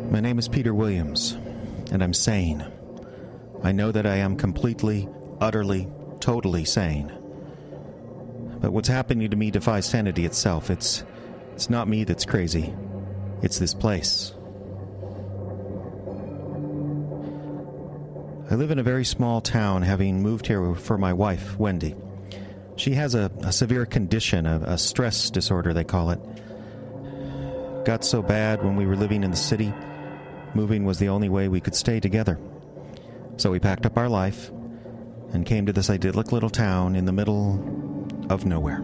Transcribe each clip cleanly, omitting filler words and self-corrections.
My name is Peter Williams, and I'm sane. I know that I am completely, utterly, totally sane. But what's happening to me defies sanity itself. It's not me that's crazy. It's this place. I live in a very small town, having moved here for my wife, Wendy. She has a severe condition, a stress disorder, they call it. Got so bad when we were living in the city, moving was the only way we could stay together. So we packed up our life and came to this idyllic little town in the middle of nowhere.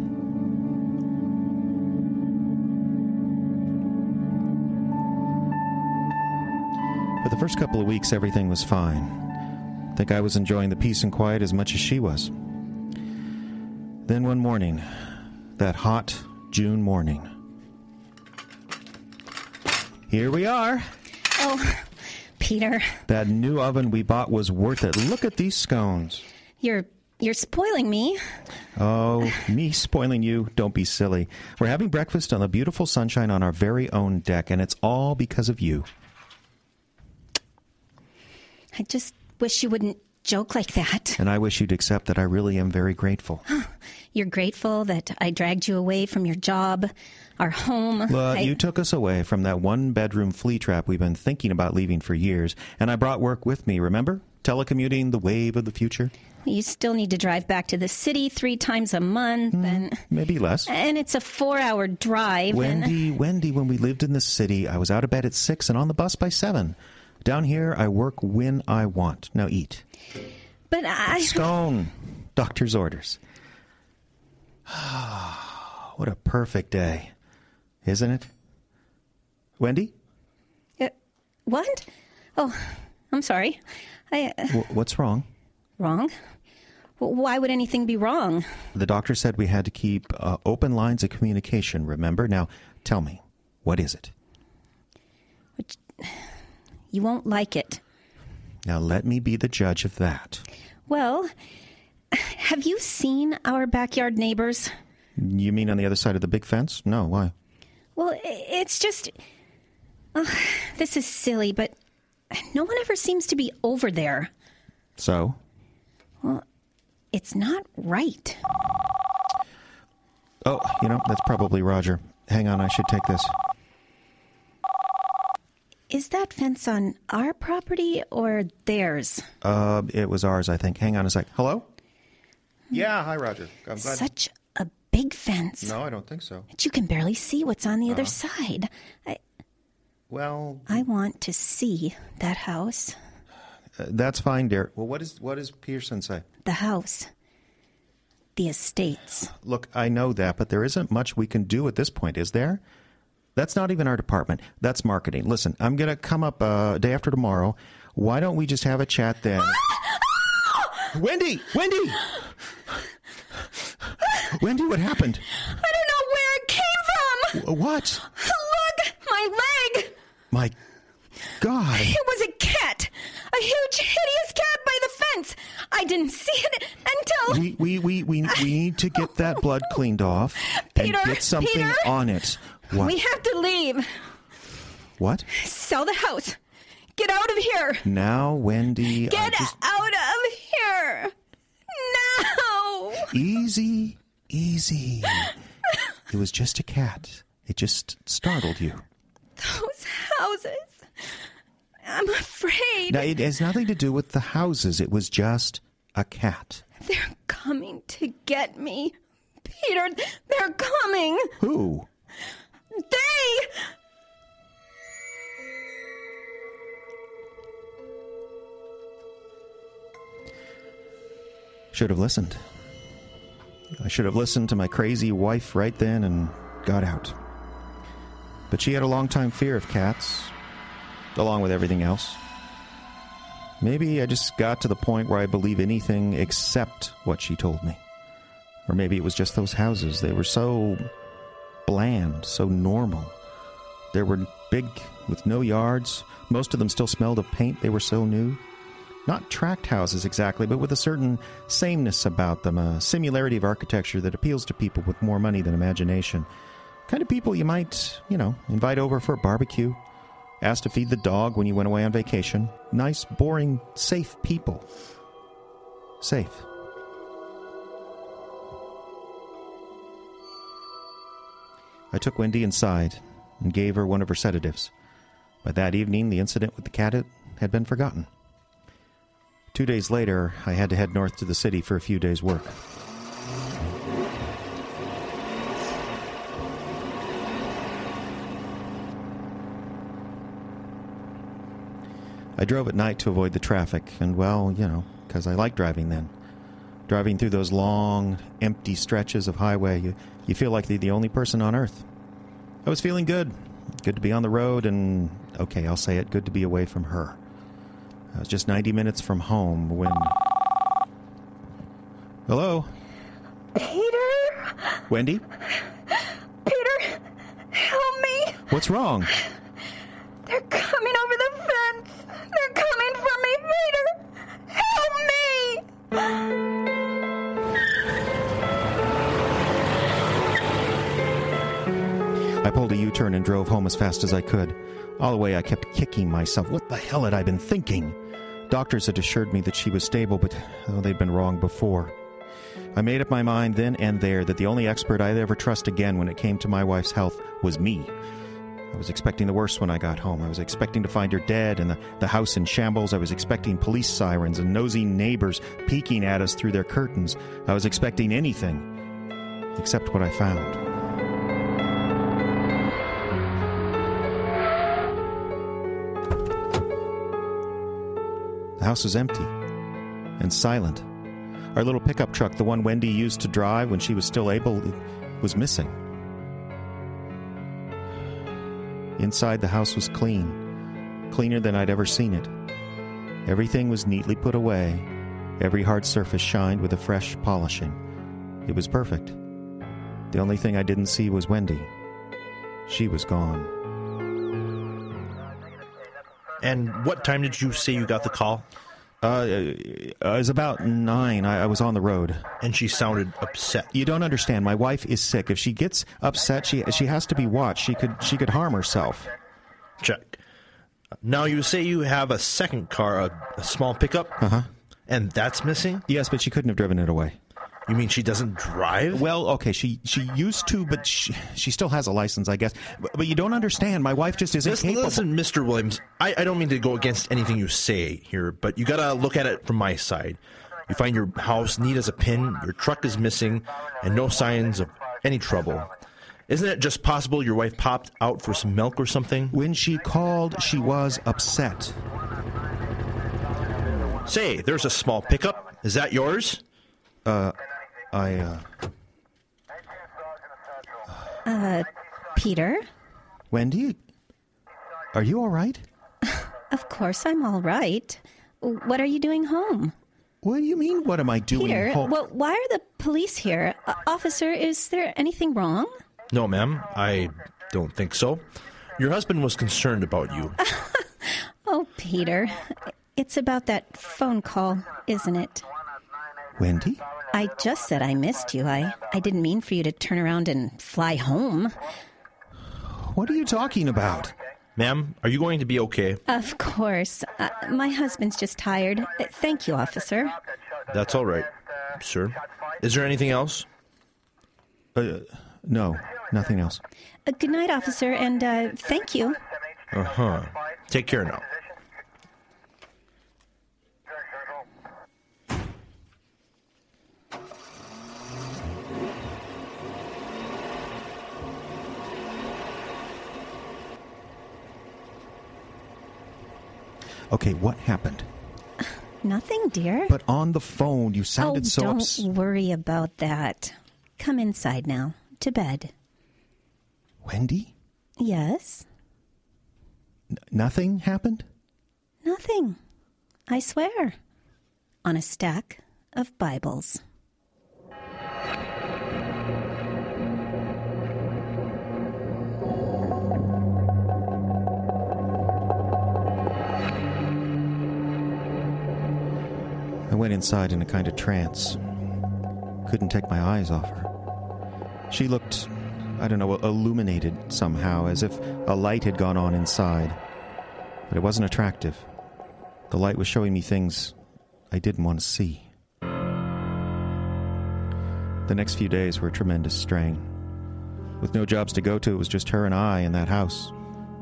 For the first couple of weeks, everything was fine. I think I was enjoying the peace and quiet as much as she was. Then one morning, that hot June morning. Here we are. Oh, Peter. That new oven we bought was worth it. Look at these scones. You're spoiling me. Oh, me spoiling you? Don't be silly. We're having breakfast on the beautiful sunshine on our very own deck, and it's all because of you. I just wish you wouldn't joke like that. And I wish you'd accept that I really am very grateful. You're grateful that I dragged you away from your job, our home. Look, you took us away from that one-bedroom flea trap we've been thinking about leaving for years, and I brought work with me, remember? Telecommuting, the wave of the future. You still need to drive back to the city 3 times a month, and maybe less. And it's a 4-hour drive. Wendy, when we lived in the city, I was out of bed at 6 and on the bus by 7. Down here, I work when I want. Now eat. But Scone. Doctor's orders. What a perfect day, isn't it? Wendy? What? Oh, I'm sorry. What's wrong? Wrong? Why would anything be wrong? The doctor said we had to keep open lines of communication, remember? Now, tell me, what is it? You won't like it. Now, let me be the judge of that. Well, have you seen our backyard neighbors? You mean on the other side of the big fence? No, why? Well, it's just... this is silly, but no one ever seems to be over there. So? Well, it's not right. Oh, that's probably Roger. Hang on, I should take this. Is that fence on our property or theirs? It was ours, I think. Hang on a sec. Hello? Yeah, hi, Roger. I'm glad. Such a big fence. No, I don't think so. But you can barely see what's on the other side. I want to see that house. That's fine, dear. Well, what does Pearson say? The house. The estates. Look, I know that, but there isn't much we can do at this point, is there? That's not even our department. That's marketing. Listen, I'm going to come up day after tomorrow. Why don't we just have a chat then? Wendy! Wendy, what happened? I don't know where it came from. What? Look, my leg. My God. It was a cat. A huge, hideous cat by the fence. I didn't see it until... We need to get that blood cleaned off and get something on it. What? We have to leave. What? Sell the house. Get out of here. Now, Wendy. Get out of here. Now. Easy. It was just a cat. It just startled you. Those houses. I'm afraid. Now, it has nothing to do with the houses. It was just a cat. They're coming to get me. Peter, they're coming. Who? They! Should have listened. I should have listened to my crazy wife right then and got out. But she had a long-time fear of cats, along with everything else. Maybe I just got to the point where I believe anything except what she told me. Or maybe it was just those houses. They were so bland, so normal. They were big with no yards. Most of them still smelled of paint. They were so new. Not tract houses exactly, but with a certain sameness about them, a similarity of architecture that appeals to people with more money than imagination. Kind of people you might, invite over for a barbecue, ask to feed the dog when you went away on vacation. Nice, boring, safe people. Safe. I took Wendy inside and gave her one of her sedatives. By that evening, the incident with the cat had been forgotten. 2 days later, I had to head north to the city for a few days' work. I drove at night to avoid the traffic, and because I like driving then. Driving through those long, empty stretches of highway, you feel like you're the only person on Earth. I was feeling good. Good to be on the road, and, okay, I'll say it, good to be away from her. I was just 90 minutes from home when... Hello? Peter? Wendy? Peter, help me. What's wrong? They're coming over the fence. They're coming for me, Peter. Help me. I pulled a U-turn and drove home as fast as I could. All the way I kept kicking myself. What the hell had I been thinking? Doctors had assured me that she was stable, but they'd been wrong before. I made up my mind then and there that the only expert I'd ever trust again when it came to my wife's health was me. I was expecting the worst when I got home. I was expecting to find her dead and the house in shambles. I was expecting police sirens and nosy neighbors peeking at us through their curtains. I was expecting anything except what I found. The house was empty and silent. Our little pickup truck, the one Wendy used to drive when she was still able, was missing. Inside, the house was clean, cleaner than I'd ever seen it. Everything was neatly put away. Every hard surface shined with a fresh polishing. It was perfect. The only thing I didn't see was Wendy. She was gone. And what time did you say you got the call? It was about 9. I was on the road. And she sounded upset. You don't understand. My wife is sick. If she gets upset, she has to be watched. She could harm herself. Check. Now you say you have a second car, a small pickup? Uh-huh. And that's missing? Yes, but she couldn't have driven it away. You mean she doesn't drive? Well, okay, she used to, but she still has a license, I guess. But you don't understand. My wife just isn't capable. Listen, Mr. Williams, I don't mean to go against anything you say here, but you gotta look at it from my side. You find your house neat as a pin, your truck is missing, and no signs of any trouble. Isn't it just possible your wife popped out for some milk or something? When she called, she was upset. Say, there's a small pickup. Is that yours? Peter? Wendy? Are you all right? Of course I'm all right. What are you doing home? What do you mean, what am I doing Peter, home? well, why are the police here? Officer, is there anything wrong? No, ma'am. I don't think so. Your husband was concerned about you. Oh, Peter. It's about that phone call, isn't it? Wendy? I just said I missed you. I didn't mean for you to turn around and fly home. What are you talking about? Ma'am, are you going to be okay? Of course. My husband's just tired. Thank you, officer. That's all right, sir. Is there anything else? No, nothing else. Good night, officer, and thank you. Uh-huh. Take care now. Okay, what happened? Nothing, dear. But on the phone, you sounded so don't worry about that. Come inside now, to bed. Wendy? Yes? Nothing happened? Nothing. I swear. On a stack of Bibles. went inside in a kind of trance. Couldn't take my eyes off her. She looked, I don't know, illuminated somehow, as if a light had gone on inside. But it wasn't attractive. The light was showing me things I didn't want to see. The next few days were a tremendous strain. With no jobs to go to, it was just her and I in that house.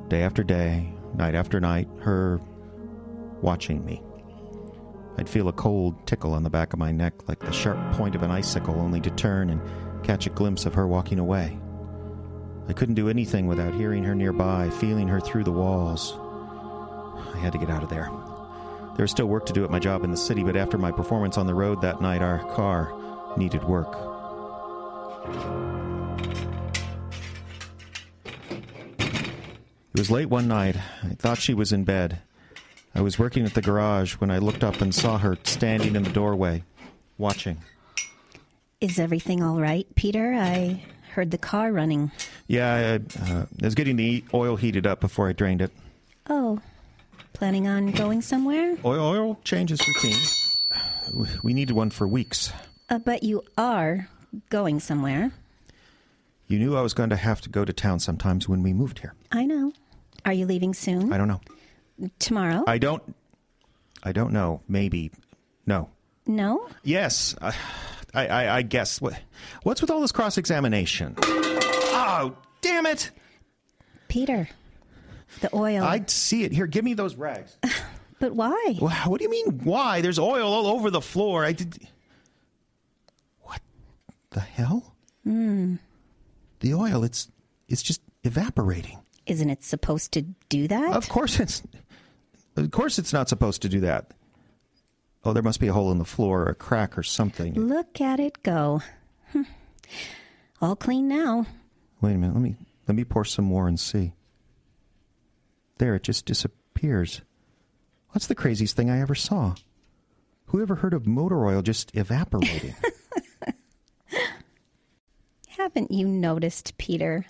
Day after day, night after night, her watching me. I'd feel a cold tickle on the back of my neck, like the sharp point of an icicle, only to turn and catch a glimpse of her walking away. I couldn't do anything without hearing her nearby, feeling her through the walls. I had to get out of there. There was still work to do at my job in the city, but after my performance on the road that night, our car needed work. It was late one night. I thought she was in bed. I was working at the garage when I looked up and saw her standing in the doorway, watching. Is everything all right, Peter? I heard the car running. Yeah, I was getting the oil heated up before I drained it. Oh, planning on going somewhere? Oil change is routine. We needed one for weeks. But you are going somewhere. You knew I was going to have to go to town sometimes when we moved here. I know. Are you leaving soon? I don't know. Tomorrow? I don't know. Maybe. No. No? Yes. I guess. What's with all this cross-examination? Oh, damn it! Peter, the oil. I see it. Here, give me those rags. But why? What do you mean, why? There's oil all over the floor. What the hell? The oil, it's just evaporating. Isn't it supposed to do that? Of course it's not supposed to do that. Oh, there must be a hole in the floor or a crack or something. Look at it go. All clean now. Wait a minute. Let me pour some more and see. There, it just disappears. That's the craziest thing I ever saw. Who ever heard of motor oil just evaporating? Haven't you noticed, Peter?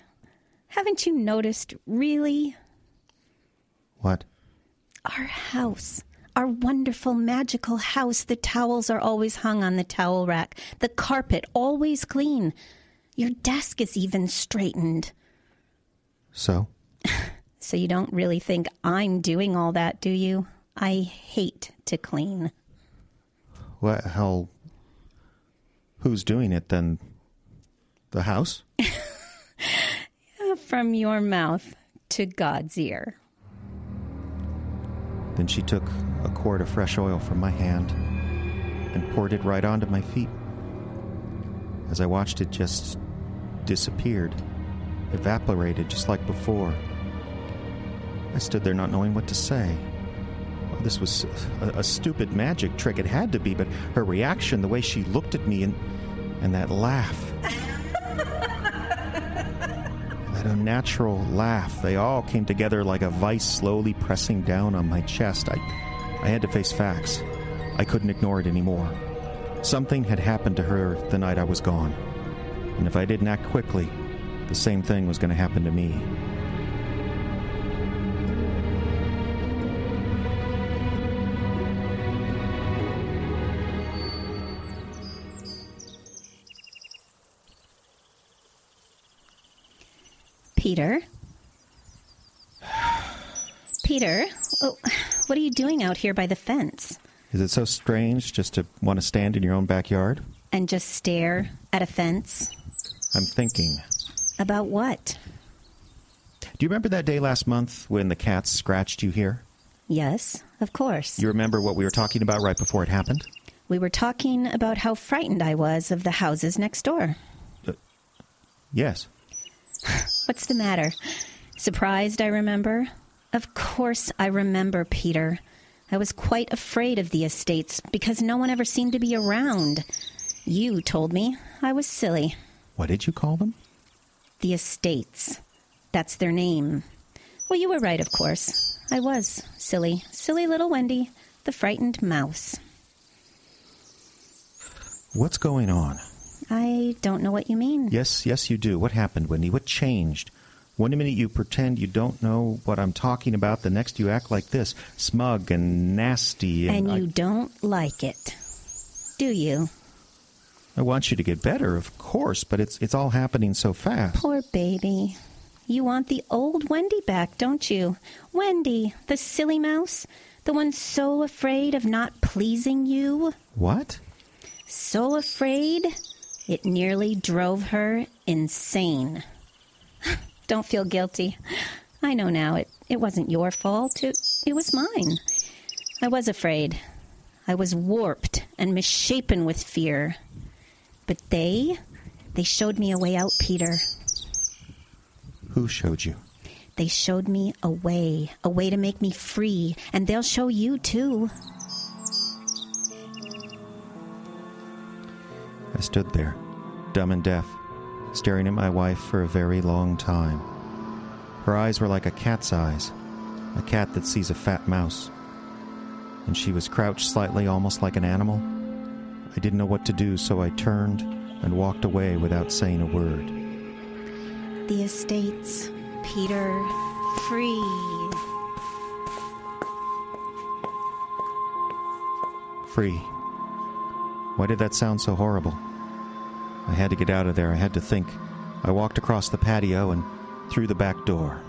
Haven't you noticed, really? What? Our house. Our wonderful, magical house. The towels are always hung on the towel rack. The carpet always clean. Your desk is even straightened. So? So you don't really think I'm doing all that, do you? I hate to clean. What hell? Who's doing it then? The house? From your mouth to God's ear. Then she took a quart of fresh oil from my hand and poured it right onto my feet. As I watched it just disappeared, evaporated just like before. I stood there not knowing what to say. Oh, this was a stupid magic trick. It had to be, but her reaction, the way she looked at me and that laugh. That unnatural laugh. They all came together like a vice slowly pressing down on my chest. I had to face facts. I couldn't ignore it anymore. Something had happened to her the night I was gone. And if I didn't act quickly, the same thing was going to happen to me. Peter? Peter, what are you doing out here by the fence? Is it so strange just to want to stand in your own backyard? And just stare at a fence? I'm thinking. About what? Do you remember that day last month when the cats scratched you here? Yes, of course. You remember what we were talking about right before it happened? We were talking about how frightened I was of the houses next door. Yes. What's the matter? Surprised I remember? Of course I remember, Peter. I was quite afraid of the estates because no one ever seemed to be around. You told me I was silly. What did you call them? The estates. That's their name. Well, you were right, of course. I was silly. Silly little Wendy, the frightened mouse. What's going on? I don't know what you mean. Yes, you do. What happened, Wendy? What changed? One minute you pretend you don't know what I'm talking about. The next you act like this, smug and nasty. And you don't like it. Do you? I want you to get better, of course, but it's all happening so fast. Poor baby. You want the old Wendy back, don't you? Wendy, the silly mouse, the one so afraid of not pleasing you. What? So afraid, it nearly drove her insane. Don't feel guilty. I know now it wasn't your fault. It was mine. I was afraid. I was warped and misshapen with fear. But they showed me a way out, Peter. Who showed you? They showed me a way to make me free, and they'll show you, too. I stood there, dumb and deaf, staring at my wife for a very long time. Her eyes were like a cat's eyes, a cat that sees a fat mouse. And she was crouched slightly, almost like an animal. I didn't know what to do, so I turned and walked away without saying a word. The estates, Peter, free. Free. Why did that sound so horrible? I had to get out of there. I had to think. I walked across the patio and through the back door.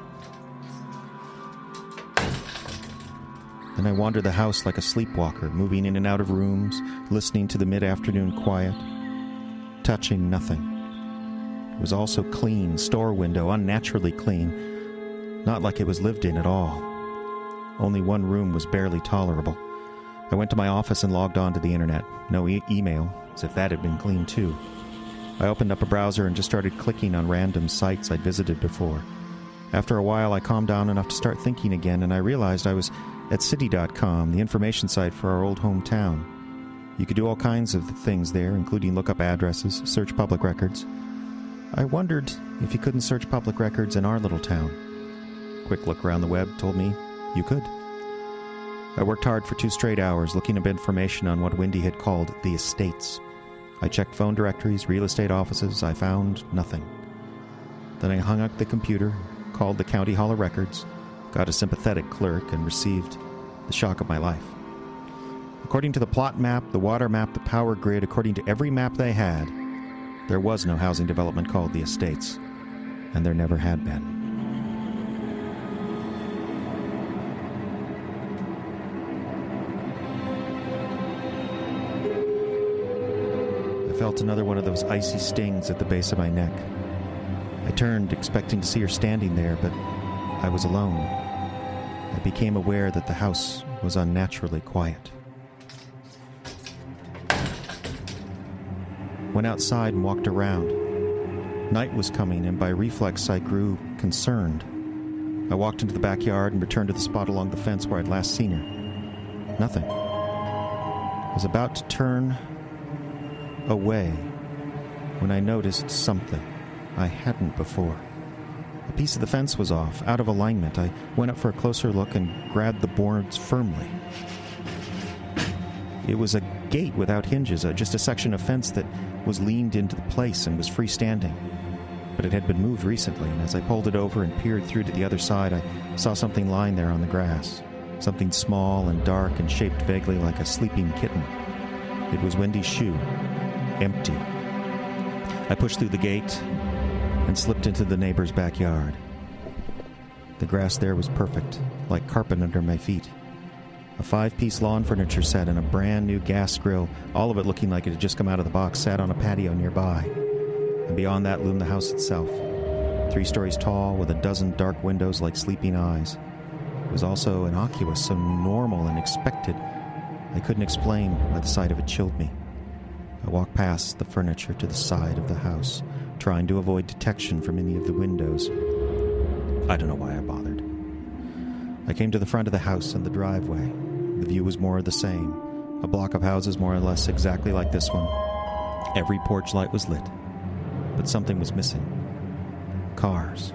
Then I wandered the house like a sleepwalker, moving in and out of rooms, listening to the mid-afternoon quiet, touching nothing. It was also clean, store window, unnaturally clean, not like it was lived in at all. Only one room was barely tolerable. I went to my office and logged on to the internet. No email, as if that had been clean too. I opened up a browser and just started clicking on random sites I'd visited before. After a while, I calmed down enough to start thinking again, and I realized I was at city.com, the information site for our old hometown. You could do all kinds of things there, including look up addresses, search public records. I wondered if you couldn't search public records in our little town. Quick look around the web told me you could. I worked hard for 2 straight hours looking up information on what Wendy had called the estates. I checked phone directories, real estate offices. I found nothing. Then I hung up the computer, called the County Hall of Records, got a sympathetic clerk, and received the shock of my life. According to the plot map, the water map, the power grid, according to every map they had, there was no housing development called the estates, and there never had been. I felt another one of those icy stings at the base of my neck. I turned, expecting to see her standing there, but I was alone. I became aware that the house was unnaturally quiet. Went outside and walked around. Night was coming, and by reflex I grew concerned. I walked into the backyard and returned to the spot along the fence where I'd last seen her. Nothing. I was about to turn away when I noticed something I hadn't before. A piece of the fence was off, out of alignment. I went up for a closer look and grabbed the boards firmly. It was a gate without hinges, just a section of fence that was leaned into place and was freestanding. But it had been moved recently, and as I pulled it over and peered through to the other side, I saw something lying there on the grass. Something small and dark and shaped vaguely like a sleeping kitten. It was Wendy's shoe. Empty. I pushed through the gate and slipped into the neighbor's backyard. The grass there was perfect, like carpet under my feet. A 5-piece lawn furniture set and a brand new gas grill, all of it looking like it had just come out of the box, sat on a patio nearby. And beyond that loomed the house itself, 3 stories tall with a dozen dark windows like sleeping eyes. It was also innocuous, so normal and expected, I couldn't explain why the sight of it chilled me. I walked past the furniture to the side of the house, trying to avoid detection from any of the windows. I don't know why I bothered. I came to the front of the house and the driveway. The view was more of the same. A block of houses more or less exactly like this one. Every porch light was lit. But something was missing. Cars.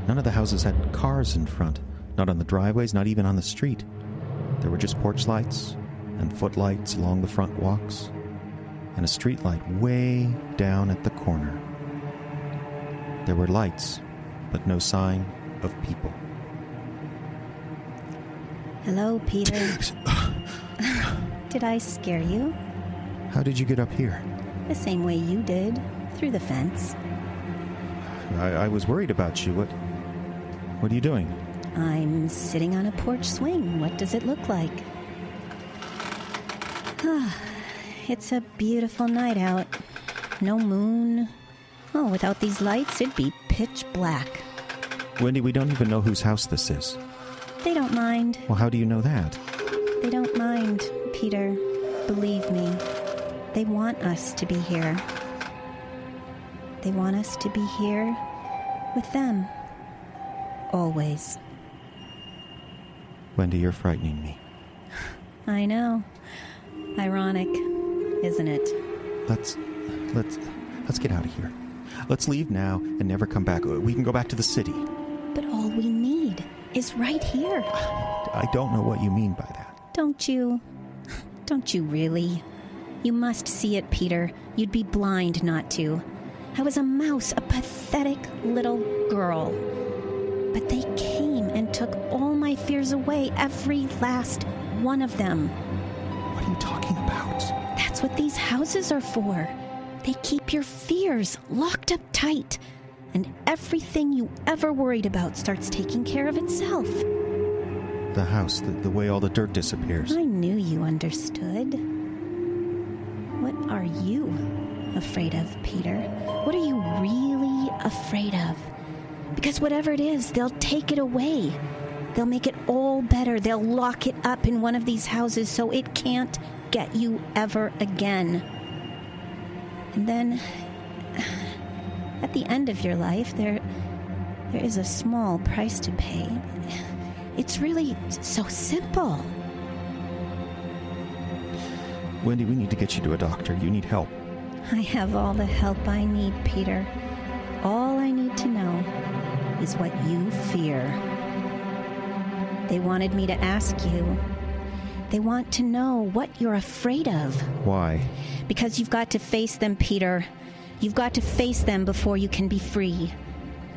None of the houses had cars in front. Not on the driveways, not even on the street. There were just porch lights and footlights along the front walks, and a street light way down at the corner. There were lights, but no sign of people. Hello, Peter. Did I scare you? How did you get up here? The same way you did, through the fence. I was worried about you. What are you doing? I'm sitting on a porch swing. What does it look like? It's a beautiful night out. No moon. Oh, without these lights, it'd be pitch black. Wendy, we don't even know whose house this is. They don't mind. Well, how do you know that? They don't mind, Peter. Believe me. They want us to be here. They want us to be here with them. Always. Wendy, you're frightening me. I know. Ironic, isn't it? Let's get out of here. Let's leave now and never come back. We can go back to the city. But all we need is right here. I don't know what you mean by that. Don't you? Don't you really? You must see it, Peter. You'd be blind not to. I was a mouse, a pathetic little girl. But they came and took all my fears away, every last one of them. What are you talking about? That's what these houses are for. They keep your fears locked up tight, and everything you ever worried about starts taking care of itself. The house, the way all the dirt disappears. I knew you understood. What are you afraid of, Peter? What are you really afraid of? Because whatever it is, they'll take it away. They'll make it all better. They'll lock it up in one of these houses so it can't get you ever again. And then, at the end of your life, there is a small price to pay. It's really so simple. Wendy, we need to get you to a doctor. You need help. I have all the help I need, Peter. All I need to know is what you fear. They wanted me to ask you. They want to know what you're afraid of. Why? Because you've got to face them, Peter. You've got to face them before you can be free.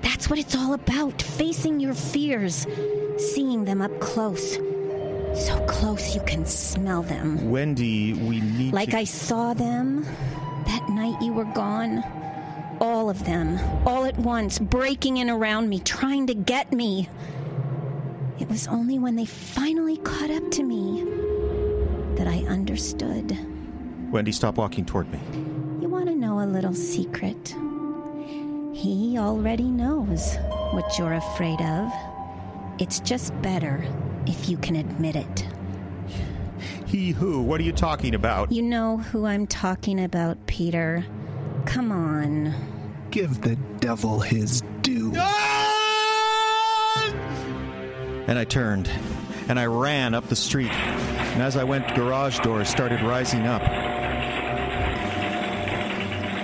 That's what it's all about, facing your fears, seeing them up close. So close you can smell them. Wendy, we need Like I saw them that night you were gone. All of them, all at once, breaking in around me, trying to get me. It was only when they finally caught up to me that I understood. Wendy, stop walking toward me. You want to know a little secret? He already knows what you're afraid of. It's just better if you can admit it. He who? What are you talking about? You know who I'm talking about, Peter. Come on. Give the devil his due. And I turned, and I ran up the street. And as I went, garage doors started rising up.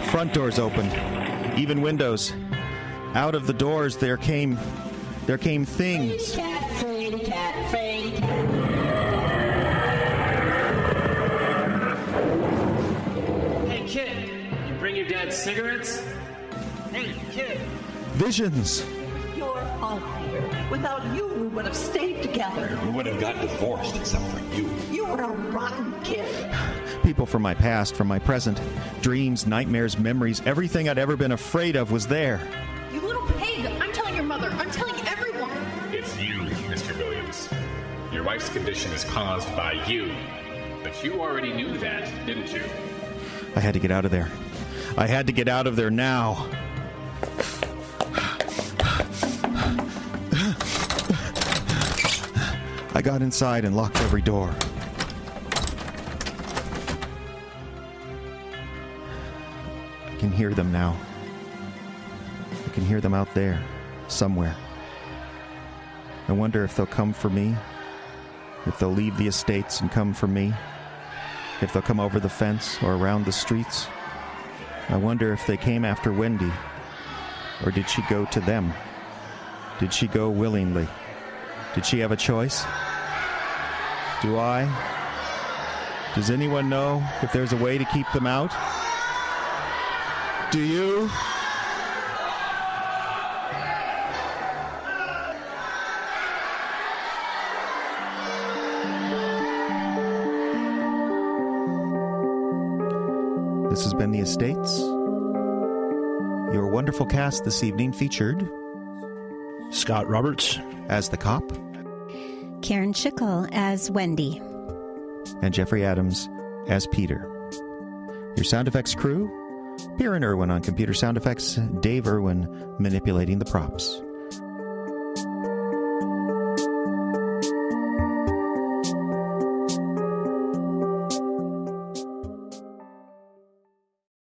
Front doors opened, even windows. Out of the doors there came things. Fraidy cat, fraidy cat, fraidy cat. Hey, kid, you bring your dad cigarettes? Hey, kid. Visions. Your fault, Peter. Without you, we would have stayed together. We would have got divorced except for you. You were a rotten kid. People from my past, from my present, dreams, nightmares, memories, everything I'd ever been afraid of was there. You little pig! I'm telling your mother. I'm telling everyone. It's you, Mr. Williams. Your wife's condition is caused by you. But you already knew that, didn't you? I had to get out of there. I had to get out of there now. I got inside and locked every door. I can hear them now. I can hear them out there, somewhere. I wonder if they'll come for me, if they'll leave the estates and come for me, if they'll come over the fence or around the streets. I wonder if they came after Wendy, or did she go to them? Did she go willingly? Did she have a choice? Do I? Does anyone know if there's a way to keep them out? Do you? and the Estates. Your wonderful cast this evening featured Scott Roberts as the cop, Karen Schickel as Wendy, and Jeffrey Adams as Peter. Your sound effects crew, Pierre and Irwin on computer sound effects, Dave Irwin manipulating the props.